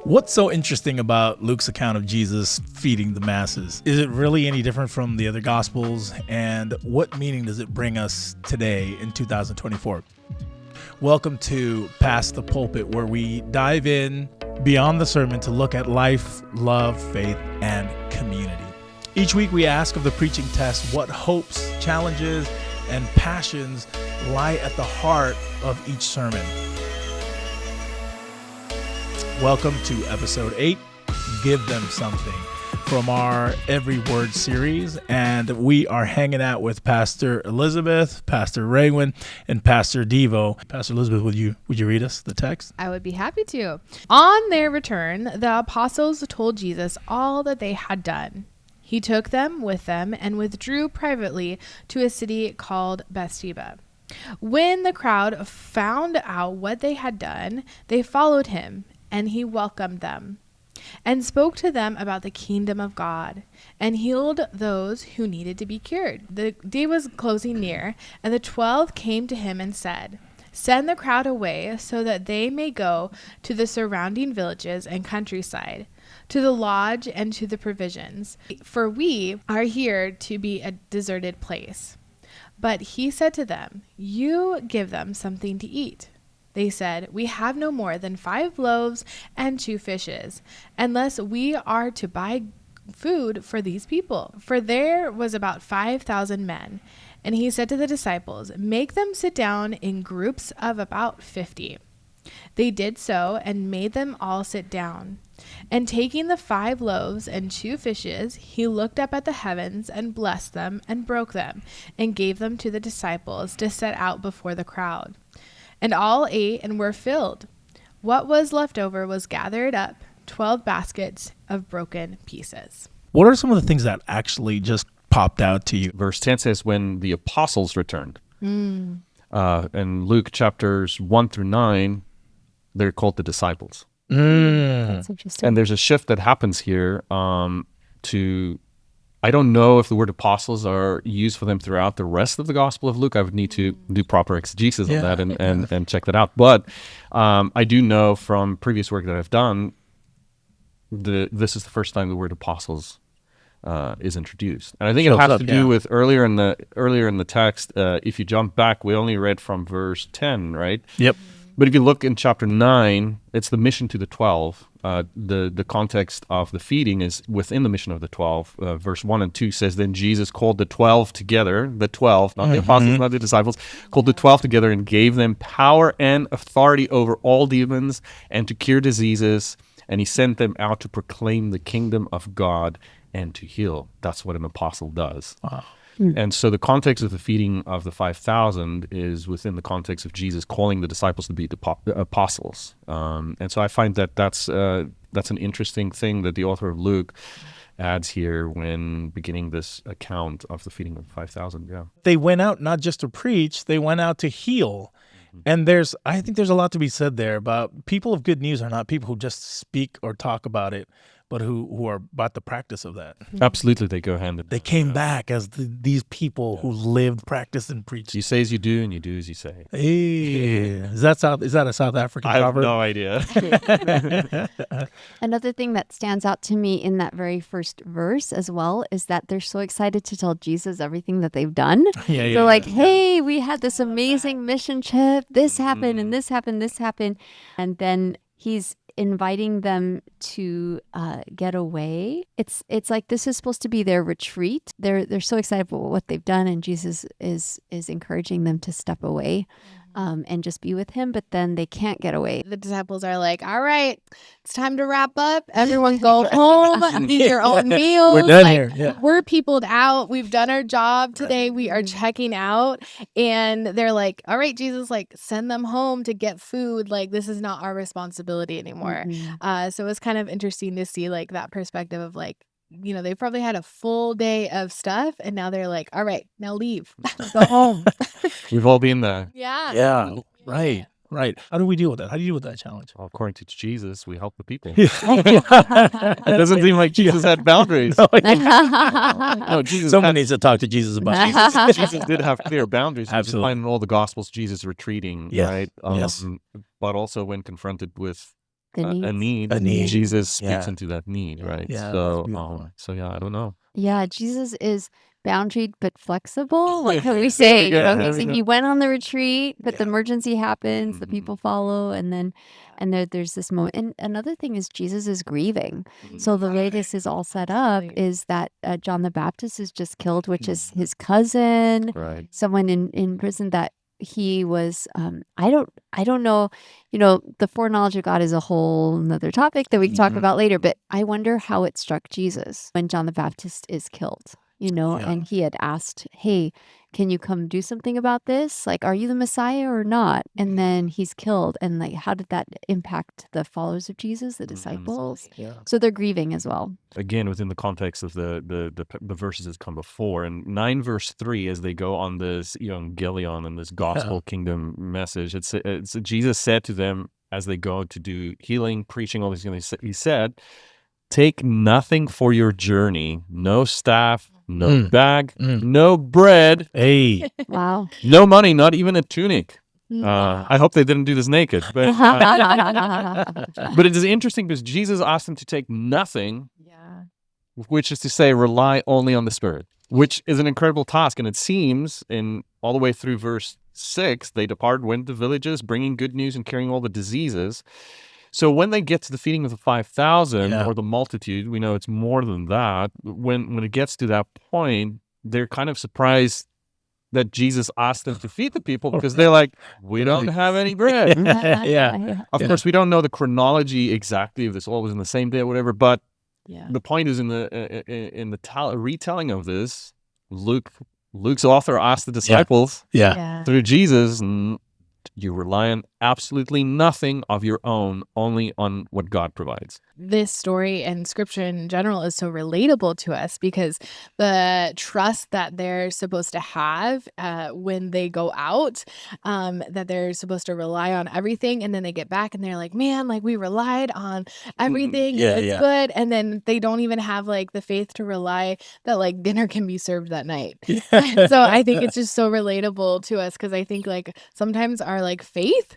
What's so interesting about Luke's account of Jesus feeding the masses? Is it really any different from the other Gospels? And what meaning does it bring us today in 2024? Welcome to Past the Pulpit, where we dive in beyond the sermon to look at life, love, faith, and community. Each week we ask of the preaching test what hopes, challenges, and passions lie at the heart of each sermon. Welcome to episode 8, Give Them Something, from our Every Word series. And we are hanging out with Pastor Elizabeth, Pastor Raywin, and Pastor Devo. Pastor Elizabeth, would you read us the text? I would be happy to. On their return, the apostles told Jesus all that they had done. He took them with them and withdrew privately to a city called Bethsaida. When the crowd found out what they had done, they followed him, and he welcomed them and spoke to them about the kingdom of God and healed those who needed to be cured. The day was closing near, and the 12 came to him and said, "Send the crowd away so that they may go to the surrounding villages and countryside, to the lodge and to the provisions, for we are here to be a deserted place." But he said to them, "You give them something to eat." They said, "We have no more than 5 loaves and 2 fishes, unless we are to buy food for these people." For there was about 5,000 men. And he said to the disciples, "Make them sit down in groups of about 50. They did so and made them all sit down. And taking the 5 loaves and 2 fishes, he looked up at the heavens and blessed them and broke them and gave them to the disciples to set out before the crowd. And all ate and were filled. What was left over was gathered up, 12 baskets of broken pieces. What are some of the things that actually just popped out to you? Verse 10 says, when the apostles returned. In Luke chapters 1 through 9, they're called the disciples. That's interesting. And there's a shift that happens here to... I don't know if the word apostles are used for them throughout the rest of the Gospel of Luke. I would need to do proper exegesis on that and check that out. But I do know from previous work that I've done, this is the first time the word apostles is introduced. And I think it has to do with earlier in the text. If you jump back, we only read from verse 10, right? Yep. But if you look in chapter 9, it's the mission to the 12. The context of the feeding is within the mission of the 12. Verse 1 and 2 says, then Jesus called the 12 together, the 12, not the apostles, not the disciples, called the 12 together and gave them power and authority over all demons and to cure diseases. And he sent them out to proclaim the kingdom of God and to heal. That's what an apostle does. Wow. And so the context of the feeding of the 5,000 is within the context of Jesus calling the disciples to be the apostles. And so I find that that's an interesting thing that the author of Luke adds here when beginning this account of the feeding of the 5,000. Yeah, They went out not just to preach, they went out to heal. And I think there's a lot to be said there about people of good news are not people who just speak or talk about it, but who are about the practice of that. Absolutely, they go hand in hand. They came back as these people who lived, practiced, and preached. You say as you do, and you do as you say. Hey, is that a South African I have proverb? no idea. Another thing that stands out to me in that very first verse as well is that they're so excited to tell Jesus everything that they've done. They're like, hey, we had this amazing mission trip. This happened and this happened, this happened. And then he's inviting them to get away. It's like this is supposed to be their retreat. They're so excited about what they've done, and Jesus is encouraging them to step away and just be with him, but then they can't get away. The disciples are like, "All right, it's time to wrap up. Everyone go home, eat your own meals. We're done here. Yeah. We're peopled out. We've done our job today. We are checking out." And they're like, "All right, Jesus, like send them home to get food. Like this is not our responsibility anymore." So it's kind of interesting to see like that perspective of like, you know, they probably had a full day of stuff and now they're like, "All right, now leave. Go home." We've all been there. Yeah. Right. How do we deal with that? How do you deal with that challenge? Well, according to Jesus, we help the people. It doesn't seem like Jesus had boundaries. No, Jesus. Someone needs to talk to Jesus about it. Jesus did have clear boundaries. Absolutely. You find in all the Gospels Jesus retreating, Yes. right? Yes. But also when confronted with a need. A need. Jesus speaks Yeah. into that need, right? Yeah, So yeah, I don't know. Yeah, Jesus is boundaried but flexible. What can we say? He went on the retreat, but the emergency happens, the people follow, and then there's this moment. And another thing is Jesus is grieving. So the way this is all set up is that John the Baptist is just killed, which is his cousin, Right. someone in prison that he was I don't know, the foreknowledge of God is a whole another topic that we can talk about later, but I wonder how it struck Jesus when John the Baptist is killed, and he had asked, hey, can you come do something about this? Like, are you the Messiah or not? And then he's killed. And like, how did that impact the followers of Jesus, the disciples? Yeah. So they're grieving as well. Again, within the context of the verses that come before, and 9 verse 3, as they go on this evangelion and this gospel kingdom message, it's Jesus said to them as they go to do healing, preaching, all these things. He said, "Take nothing for your journey: no staff, no bag, no bread, Wow, no money, not even a tunic." I hope they didn't do this naked, but it is interesting because Jesus asked them to take nothing, which is to say, rely only on the Spirit, which is an incredible task. And it seems, in all the way through verse 6, they departed, went to villages, bringing good news and curing all the diseases. So when they get to the feeding of the 5,000 or the multitude, we know it's more than that. When it gets to that point, they're kind of surprised that Jesus asked them to feed the people because they're like, we don't have any bread. Of course, we don't know the chronology exactly if this all was in the same day or whatever, but the point is in the retelling of this, Luke's author asked the disciples through Jesus, you rely on absolutely nothing of your own, only on what God provides. This story and scripture in general is so relatable to us because the trust that they're supposed to have when they go out, that they're supposed to rely on everything, and then they get back and they're like, man, like we relied on everything, it's good, and then they don't even have like the faith to rely that like dinner can be served that night. So I think it's just so relatable to us because I think like sometimes our like faith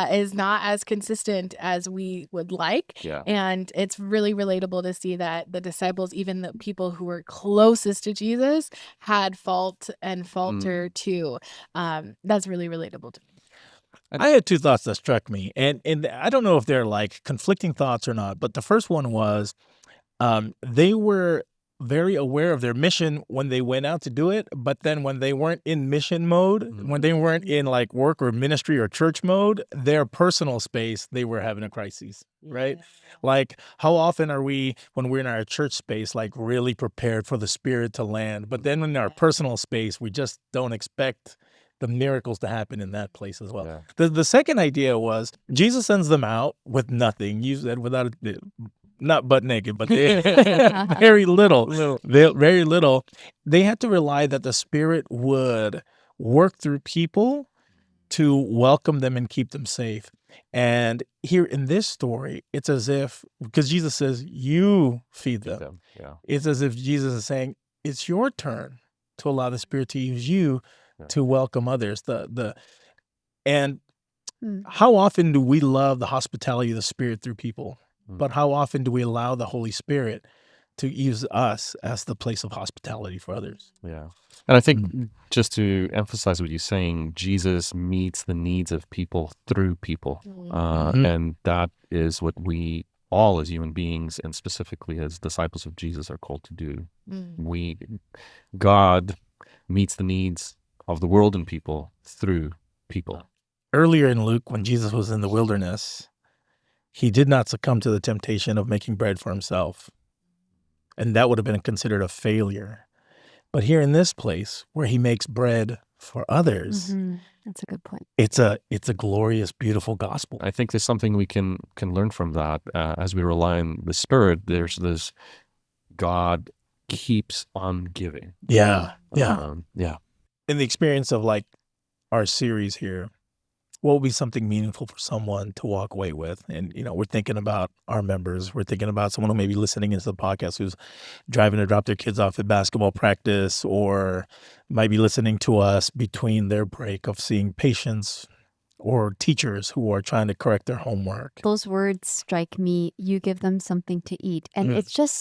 is not as consistent as we would like, and it's really relatable to see that the disciples, even the people who were closest to Jesus, had fault and falter too. That's really relatable to me. I had 2 thoughts that struck me, and I don't know if they're like conflicting thoughts or not, but the first one was they were very aware of their mission when they went out to do it, but then when they weren't in mission mode, when they weren't in like work or ministry or church mode, their personal space, they were having a crisis, right? Like how often are we, when we're in our church space, like really prepared for the Spirit to land, but then in our personal space, we just don't expect the miracles to happen in that place as well. The second idea was Jesus sends them out with nothing. You said without not butt naked, but very little. Very little. They had to rely that the Spirit would work through people to welcome them and keep them safe. And here in this story, it's as if, because Jesus says, you feed them. It's as if Jesus is saying, it's your turn to allow the Spirit to use you to welcome others. And how often do we love the hospitality of the Spirit through people? But how often do we allow the Holy Spirit to use us as the place of hospitality for others? Yeah. And I think just to emphasize what you're saying, Jesus meets the needs of people through people. And that is what we all as human beings and specifically as disciples of Jesus are called to do. God meets the needs of the world and people through people. Earlier in Luke, when Jesus was in the wilderness, he did not succumb to the temptation of making bread for himself. And that would have been considered a failure. But here in this place where he makes bread for others, that's a good point. It's a glorious, beautiful gospel. I think there's something we can learn from that as we rely on the Spirit. There's this God keeps on giving. Yeah. In the experience of like our series here, what will be something meaningful for someone to walk away with? And, we're thinking about our members. We're thinking about someone who may be listening into the podcast who's driving to drop their kids off at basketball practice or might be listening to us between their break of seeing patients or teachers who are trying to correct their homework. Those words strike me. You give them something to eat. And it's just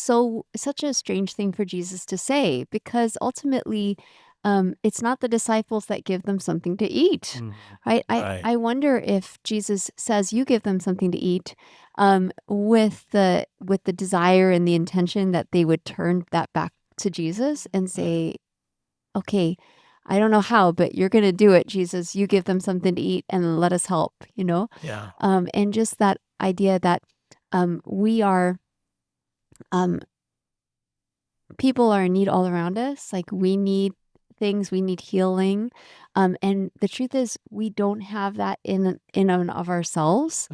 such a strange thing for Jesus to say, because ultimately, it's not the disciples that give them something to eat, right? Right. I wonder if Jesus says you give them something to eat, with the desire and the intention that they would turn that back to Jesus and say, okay, I don't know how, but you're going to do it, Jesus. You give them something to eat and let us help, Yeah. And just that idea that we are, people are in need all around us. Like, we need things, we need healing. And the truth is, we don't have that in and of ourselves.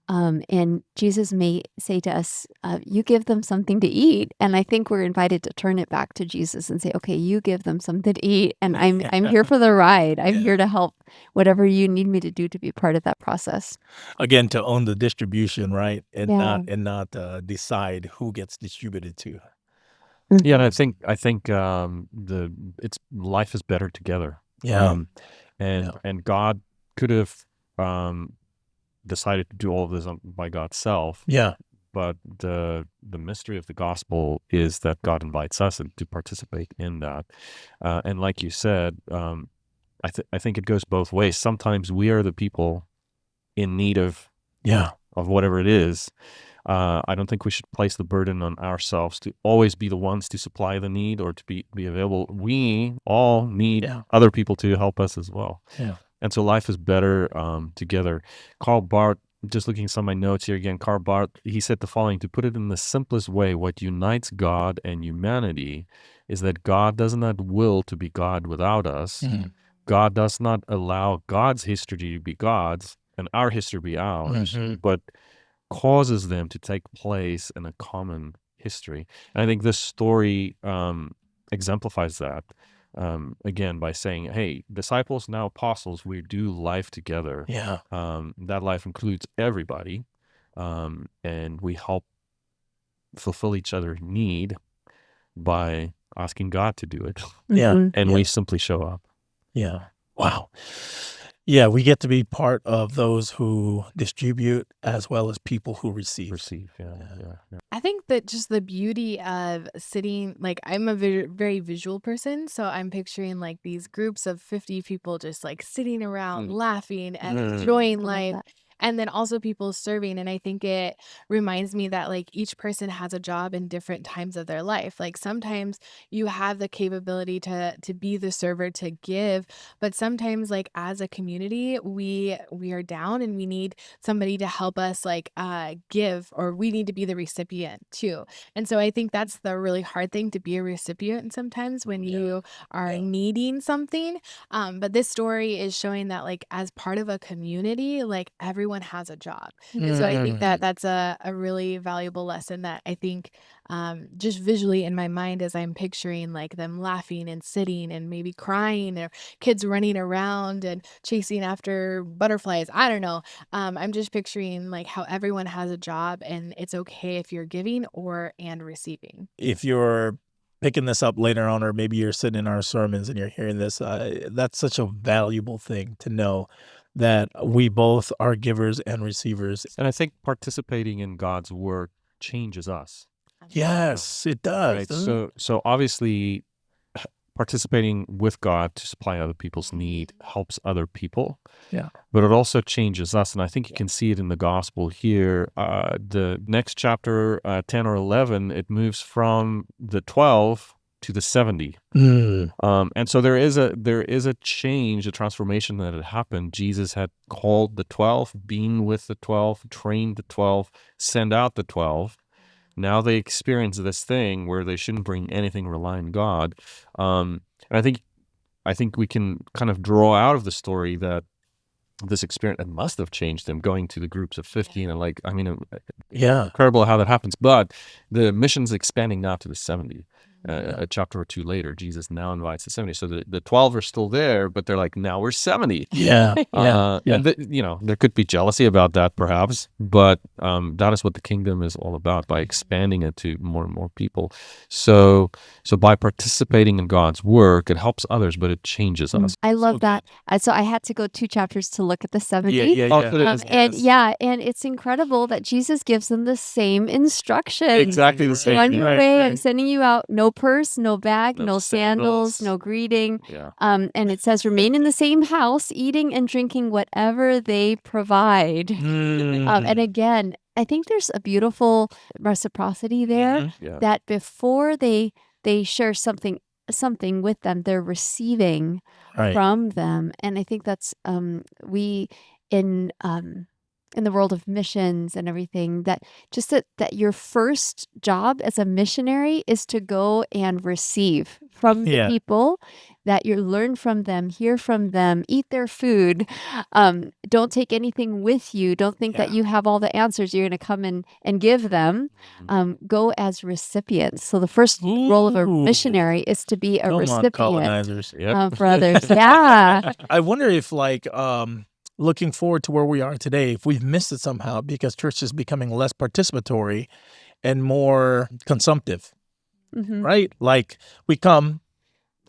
And Jesus may say to us, you give them something to eat. And I think we're invited to turn it back to Jesus and say, okay, you give them something to eat. And I'm here for the ride. I'm here to help whatever you need me to do to be part of that process. Again, to own the distribution, right? And Yeah. not decide who gets distributed to. Yeah, and I think it's life is better together. Yeah. And God could have decided to do all of this by God's self. Yeah. But the mystery of the gospel is that God invites us to participate in that. And like you said, I think it goes both ways. Sometimes we are the people in need of whatever it is. I don't think we should place the burden on ourselves to always be the ones to supply the need or to be available. We all need other people to help us as well. Yeah. And so life is better together. Karl Barth, just looking at some of my notes here again, Karl Barth, he said the following: to put it in the simplest way, what unites God and humanity is that God does not will to be God without us. God does not allow God's history to be God's and our history to be ours, but causes them to take place in a common history. And I think this story exemplifies that. Again, by saying, hey, disciples, now apostles, we do life together. Yeah. That life includes everybody. And we help fulfill each other's need by asking God to do it. Yeah. And we simply show up. Yeah. Wow. Yeah, we get to be part of those who distribute as well as people who receive. Yeah. I think that just the beauty of sitting, like, I'm a very visual person, so I'm picturing like these groups of 50 people just like sitting around laughing and enjoying life. And then also people serving. And I think it reminds me that like each person has a job in different times of their life. Like sometimes you have the capability to be the server, to give, but sometimes like as a community, we are down and we need somebody to help us like give, or we need to be the recipient too. And so I think that's the really hard thing, to be a recipient sometimes when you are needing something. But this story is showing that like as part of a community, like everyone has a job. And so I think that that's a really valuable lesson that I think just visually in my mind as I'm picturing like them laughing and sitting and maybe crying, or kids running around and chasing after butterflies. I don't know. I'm just picturing like how everyone has a job, and it's okay if you're giving and receiving. If you're picking this up later on, or maybe you're sitting in our sermons and you're hearing this, that's such a valuable thing to know, that we both are givers and receivers. And I think participating in God's work changes us. Yes, it does. Right? doesn't it? So obviously participating with God to supply other people's need helps other people. Yeah. But it also changes us. And I think you can see it in the gospel here. The next chapter, 10 or 11, it moves from the 12 to the 70. And so there is a change, a transformation that had happened. Jesus had called the 12, been with the 12, trained the 12, sent out the 12. Now they experience this thing where they shouldn't bring anything relying on God. And I think we can kind of draw out of the story that this experience, it must have changed them, going to the groups of 15 and incredible how that happens. But the mission's expanding now to the 70. A chapter or two later, Jesus now invites the 70. So the 12 are still there, but they're like, now we're 70. Yeah. And there could be jealousy about that, perhaps, but that is what the kingdom is all about, by expanding it to more and more people. So by participating in God's work, it helps others, but it changes us. I love that. So I had to go 2 chapters to look at the 70. And it's incredible that Jesus gives them the same instructions. Exactly the same. On your way, I'm sending you out. No purse, no bag, no sandals, no greeting. Yeah. And it says, remain in the same house, eating and drinking whatever they provide. And again, I think there's a beautiful reciprocity there, that before they share something with them, they're receiving from them. And I think that's we in the world of missions and everything, that your first job as a missionary is to go and receive from the people, that you learn from them, hear from them, eat their food. Don't take anything with you. Don't think that you have all the answers you're going to come and give them. Go as recipients. So the first role of a missionary is to be a recipient for others. Yeah. I wonder if looking forward to where we are today, if we've missed it somehow, because church is becoming less participatory and more consumptive, right? Like we come,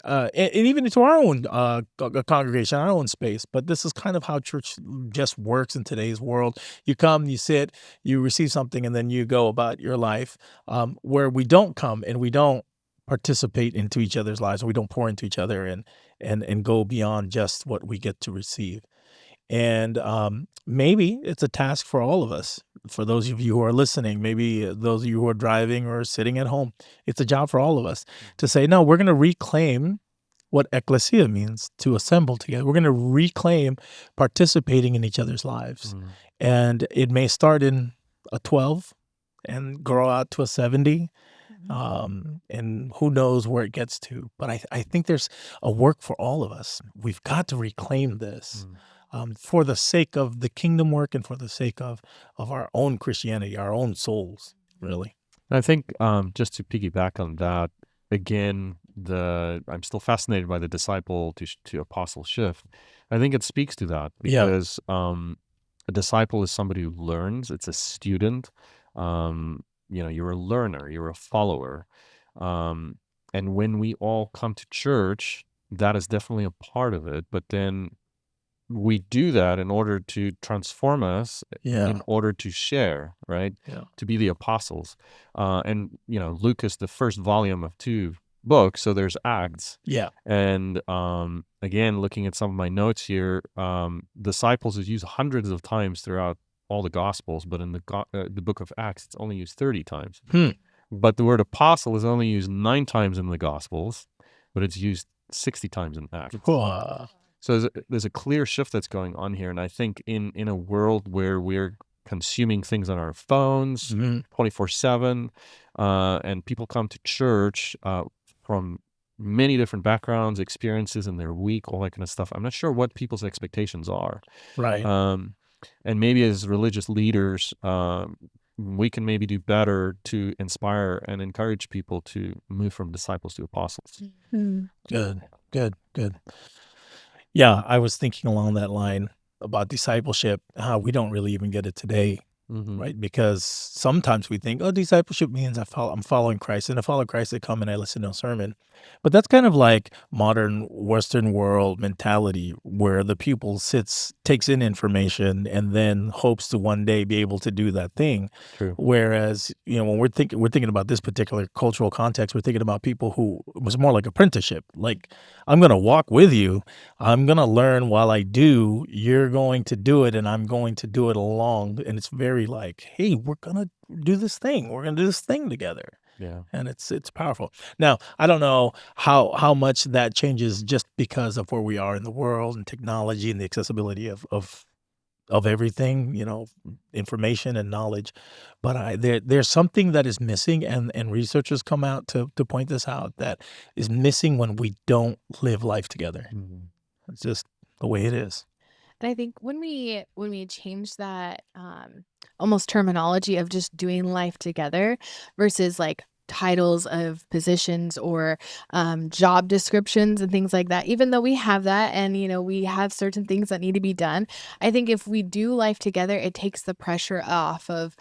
and even into our own congregation, our own space, but this is kind of how church just works in today's world. You come, you sit, you receive something, and then you go about your life, where we don't come and we don't participate into each other's lives, and we don't pour into each other and go beyond just what we get to receive. And maybe it's a task for all of us. For those of you who are listening, maybe those of you who are driving or sitting at home, it's a job for all of us to say, no, we're going to reclaim what ecclesia means, to assemble together. We're going to reclaim participating in each other's lives. And it may start in a 12 and grow out to a 70. And who knows where it gets to. But I think there's a work for all of us. We've got to reclaim this. For the sake of the kingdom work and for the sake of our own Christianity, our own souls, really. I think just to piggyback on that, again, I'm still fascinated by the disciple to apostle shift. I think it speaks to that because a disciple is somebody who learns. It's a student. You're a learner. You're a follower. And when we all come to church, that is definitely a part of it. But then we do that in order to transform us, in order to share, right? To be the apostles. And Luke is the first volume of 2 books, so there's Acts. And again, looking at some of my notes here, disciples is used hundreds of times throughout all the Gospels, but in the book of Acts, it's only used 30 times. But the word apostle is only used 9 times in the Gospels, but it's used 60 times in Acts. So there's a clear shift that's going on here. And I think in a world where we're consuming things on our phones 24/7, and people come to church from many different backgrounds, experiences in their week, all that kind of stuff, I'm not sure what people's expectations are. Right. And maybe as religious leaders, we can maybe do better to inspire and encourage people to move from disciples to apostles. Good. Yeah, I was thinking along that line about discipleship, how we don't really even get it today, right? Because sometimes we think, discipleship means I'm following Christ. And to follow Christ, I come and I listen to a sermon. But that's kind of like modern Western world mentality, where the pupil takes in information and then hopes to one day be able to do that thing. True. Whereas, when we're thinking about this particular cultural context, we're thinking about people who it was more like apprenticeship. Like, I'm going to walk with you. I'm going to learn while I do. You're going to do it, and I'm going to do it along. And it's very like, hey, we're going to do this thing. We're going to do this thing together. Yeah. And it's powerful. Now, I don't know how much that changes just because of where we are in the world and technology and the accessibility of everything, information and knowledge. But there's something that is missing, and researchers come out to point this out, that is missing when we don't live life together. It's just the way it is. And I think when we change that almost terminology of just doing life together versus like titles of positions or job descriptions and things like that. Even though we have that, and we have certain things that need to be done, I think if we do life together, it takes the pressure off of,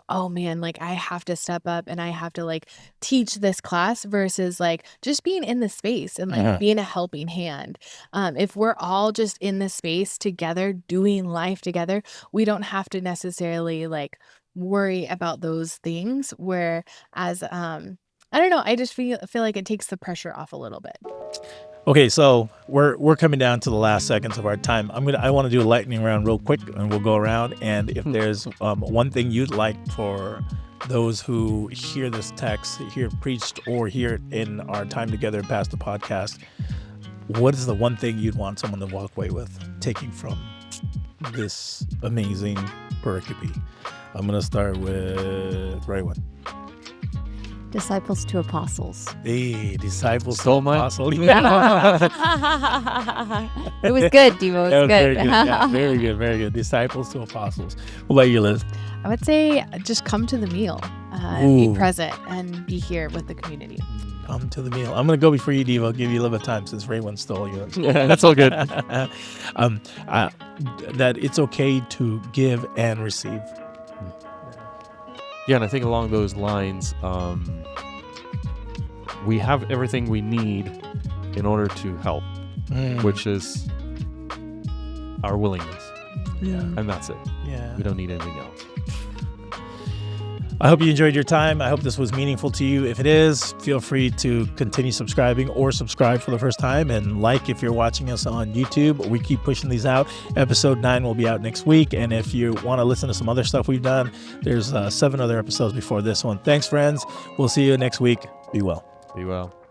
oh man, like I have to step up and I have to like teach this class, versus like just being in the space and like being a helping hand. If we're all just in the space together doing life together, we don't have to necessarily like worry about those things, whereas I don't know, I just feel like it takes the pressure off a little bit. Okay, so we're coming down to the last seconds of our time. I want to do a lightning round real quick, and we'll go around. And if there's one thing you'd like for those who hear this text, hear it preached, or hear it in our time together past the podcast, what is the one thing you'd want someone to walk away with, taking from this amazing pericope? I'm going to start with Ray one. Disciples to apostles. Hey, disciples Stole to mine? apostles. It was good, Devo. It was Very good. good. Yeah, very good. Very good. Disciples to apostles. What about you, Liz? I would say just come to the meal, be present, and be here with the community. Come to the meal. I'm going to go before you, Devo. I'll give you a little bit of time since Ray one stole yours. Yeah, that's all good. That it's okay to give and receive. Yeah, and I think along those lines, we have everything we need in order to help, which is our willingness. Yeah. And that's it. Yeah. We don't need anything else. I hope you enjoyed your time. I hope this was meaningful to you. If it is, feel free to continue subscribing or subscribe for the first time, and like if you're watching us on YouTube. We keep pushing these out. Episode 9 will be out next week. And if you want to listen to some other stuff we've done, there's 7 other episodes before this one. Thanks, friends. We'll see you next week. Be well. Be well.